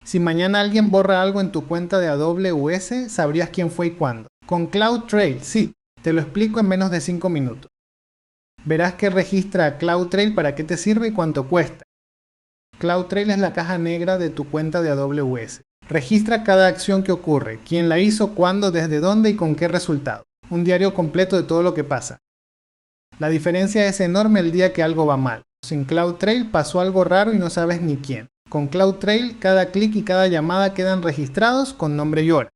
Si mañana alguien borra algo en tu cuenta de AWS, sabrías quién fue y cuándo. Con CloudTrail, sí, te lo explico en menos de 5 minutos. Verás que registra CloudTrail, para qué te sirve y cuánto cuesta. CloudTrail es la caja negra de tu cuenta de AWS. Registra cada acción que ocurre, quién la hizo, cuándo, desde dónde y con qué resultado. Un diario completo de todo lo que pasa. La diferencia es enorme el día que algo va mal. Sin CloudTrail pasó algo raro y no sabes ni quién. Con CloudTrail, cada clic y cada llamada quedan registrados con nombre y hora.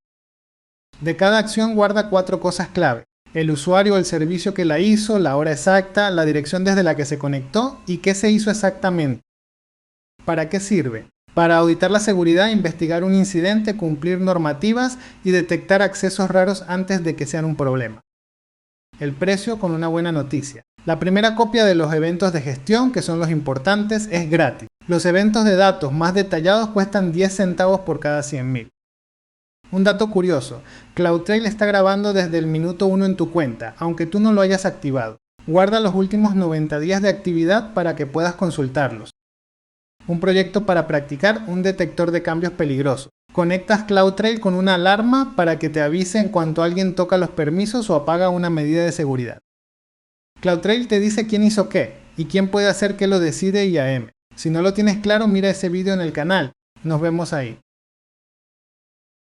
De cada acción guarda 4 cosas clave: el usuario o el servicio que la hizo, la hora exacta, la dirección desde la que se conectó y qué se hizo exactamente. ¿Para qué sirve? Para auditar la seguridad, investigar un incidente, cumplir normativas y detectar accesos raros antes de que sean un problema. El precio, con una buena noticia. La primera copia de los eventos de gestión, que son los importantes, es gratis. Los eventos de datos más detallados cuestan 10 centavos por cada 100.000. Un dato curioso: CloudTrail está grabando desde el minuto 1 en tu cuenta, aunque tú no lo hayas activado. Guarda los últimos 90 días de actividad para que puedas consultarlos. Un proyecto para practicar: un detector de cambios peligrosos. Conectas CloudTrail con una alarma para que te avise en cuanto alguien toca los permisos o apaga una medida de seguridad. CloudTrail te dice quién hizo qué y quién puede hacer qué, lo decide IAM. Si no lo tienes claro, mira ese video en el canal. Nos vemos ahí.